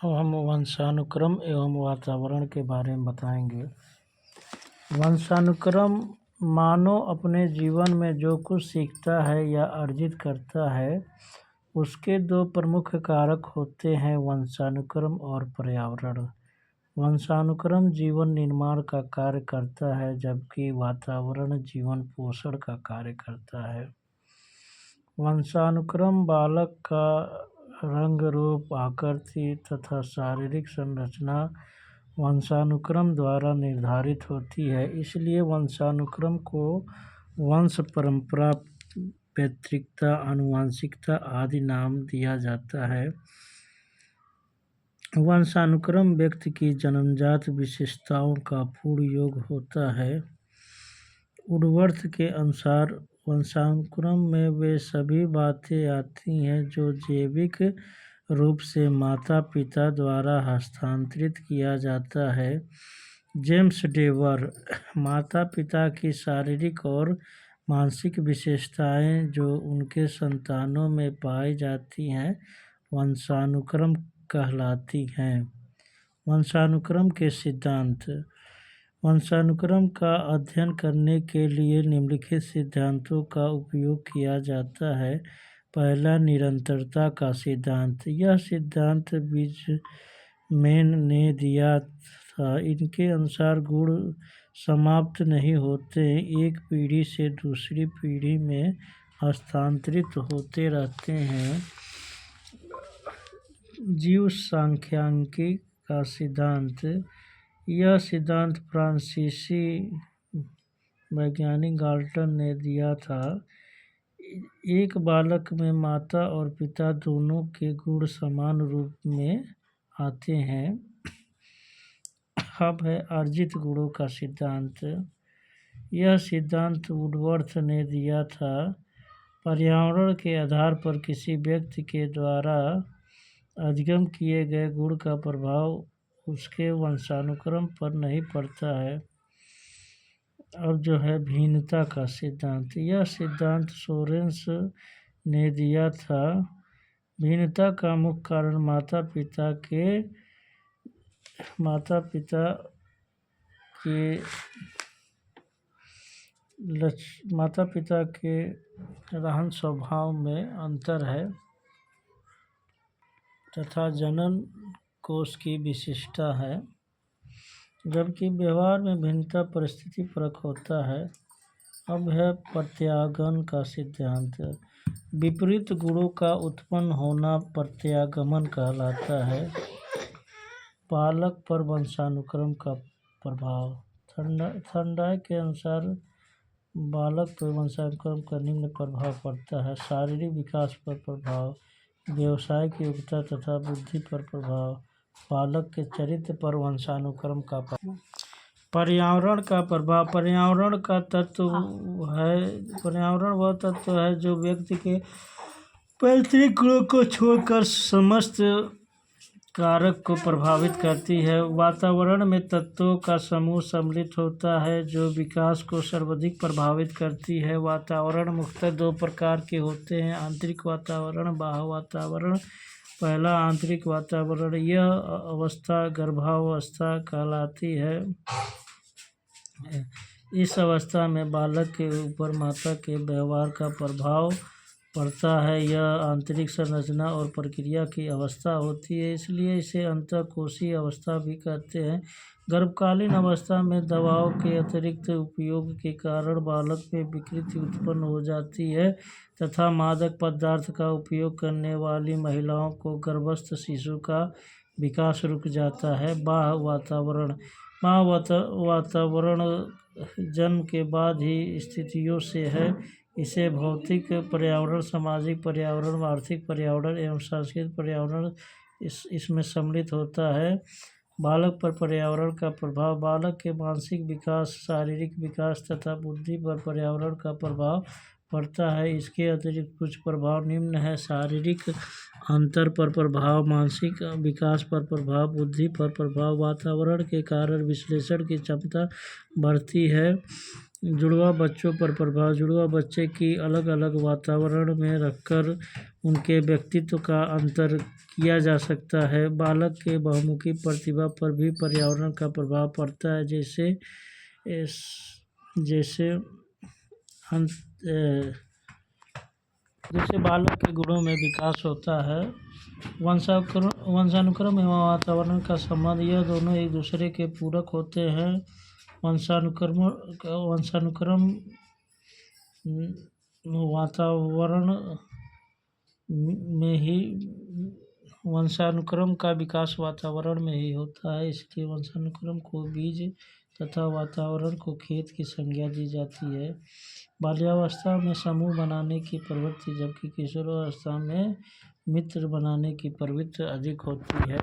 अब हम वंशानुक्रम एवं वातावरण के बारे में बताएंगे। वंशानुक्रम मानव अपने जीवन में जो कुछ सीखता है या अर्जित करता है उसके दो प्रमुख कारक होते हैं, वंशानुक्रम और पर्यावरण। वंशानुक्रम जीवन निर्माण का कार्य करता है जबकि वातावरण जीवन पोषण का कार्य करता है। वंशानुक्रम बालक का रंग, रूप, आकृति तथा शारीरिक संरचना वंशानुक्रम द्वारा निर्धारित होती है। इसलिए वंशानुक्रम को वंश परंपरा, पैतृकता, आनुवंशिकता आदि नाम दिया जाता है। वंशानुक्रम व्यक्ति की जन्मजात विशेषताओं का पूर्ण योग होता है। वुडवर्थ के अनुसार वंशानुक्रम में वे सभी बातें आती हैं जो जैविक रूप से माता पिता द्वारा हस्तांतरित किया जाता है। जेम्स डेवर, माता पिता की शारीरिक और मानसिक विशेषताएं जो उनके संतानों में पाई जाती हैं वंशानुक्रम कहलाती हैं। वंशानुक्रम के सिद्धांत। वंशानुक्रम का अध्ययन करने के लिए निम्नलिखित सिद्धांतों का उपयोग किया जाता है। पहला, निरंतरता का सिद्धांत। यह सिद्धांत बीजमैन ने दिया था। इनके अनुसार गुण समाप्त नहीं होते, एक पीढ़ी से दूसरी पीढ़ी में हस्तांतरित होते रहते हैं। जीव सांख्यिकी का सिद्धांत। यह सिद्धांत फ्रांसीसी वैज्ञानिक गाल्टन ने दिया था। एक बालक में माता और पिता दोनों के गुण समान रूप में आते हैं। अब है अर्जित गुणों का सिद्धांत। यह सिद्धांत वुडवर्थ ने दिया था। पर्यावरण के आधार पर किसी व्यक्ति के द्वारा अधिगम किए गए गुण का प्रभाव उसके वंशानुक्रम पर नहीं पड़ता है। और जो है भिन्नता का सिद्धांत। यह सिद्धांत सोरेंस ने दिया था। भिन्नता का मुख्य कारण माता पिता के रहन स्वभाव में अंतर है तथा जनन कोष की विशिष्टता है, जबकि व्यवहार में भिन्नता परिस्थिति परक होता है। अब है प्रत्यागमन का सिद्धांत। विपरीत गुणों का उत्पन्न होना प्रत्यागमन कहलाता है। बालक पर वंशानुक्रम का प्रभाव। थर्नडाइक के अनुसार बालक पर वंशानुक्रम का निम्न प्रभाव पड़ता है। शारीरिक विकास पर प्रभाव, व्यावसायिक योग्यता तथा बुद्धि पर प्रभाव, बालक के चरित्र पर वंशानुक्रम का प्रभाव। पर्यावरण का प्रभाव। पर्यावरण वह तत्व है जो व्यक्ति के पैतृक गुणों को छोड़कर समस्त कारक को प्रभावित करती है। वातावरण में तत्वों का समूह सम्मिलित होता है जो विकास को सर्वाधिक प्रभावित करती है। वातावरण मुख्यतः दो प्रकार के होते हैं, आंतरिक वातावरण, बाह्य वातावरण। पहला, आंतरिक वातावरण। यह अवस्था गर्भावस्था कहलाती है। इस अवस्था में बालक के ऊपर माता के व्यवहार का प्रभाव पड़ता है। यह आंतरिक संरचना और प्रक्रिया की अवस्था होती है, इसलिए इसे अंतःकोशीय अवस्था भी कहते हैं। गर्भकालीन अवस्था में दवाओं के अतिरिक्त उपयोग के कारण बालक में विकृति उत्पन्न हो जाती है तथा मादक पदार्थ का उपयोग करने वाली महिलाओं को गर्भस्थ शिशु का विकास रुक जाता है। बाह्य वातावरण। बाह्य वातावरण जन्म के बाद ही स्थितियों से है। इसे भौतिक पर्यावरण, सामाजिक पर्यावरण, आर्थिक पर्यावरण एवं सांस्कृतिक पर्यावरण इसमें सम्मिलित होता है। बालक पर पर्यावरण का प्रभाव। बालक के मानसिक विकास, शारीरिक विकास तथा बुद्धि पर पर्यावरण का प्रभाव पड़ता है। इसके अतिरिक्त कुछ प्रभाव निम्न है: शारीरिक अंतर पर प्रभाव, मानसिक विकास पर प्रभाव, बुद्धि पर प्रभाव। वातावरण के कारण विश्लेषण की क्षमता बढ़ती है। जुड़वा बच्चों पर प्रभाव। जुड़वा बच्चे की अलग अलग वातावरण में रखकर उनके व्यक्तित्व का अंतर किया जा सकता है। बालक के बहुमुखी प्रतिभा पर भी पर्यावरण का प्रभाव पड़ता है। जैसे बालक के गुणों में विकास होता है। वंशानुक्रम एवं वातावरण का संबंध, यह दोनों एक दूसरे के पूरक होते हैं। वंशानुक्रम का विकास वातावरण में ही होता है, इसलिए वंशानुक्रम को बीज तथा वातावरण को खेत की संज्ञा दी जाती है। बाल्यावस्था में समूह बनाने की प्रवृत्ति, जबकि किशोरावस्था में मित्र बनाने की प्रवृत्ति अधिक होती है।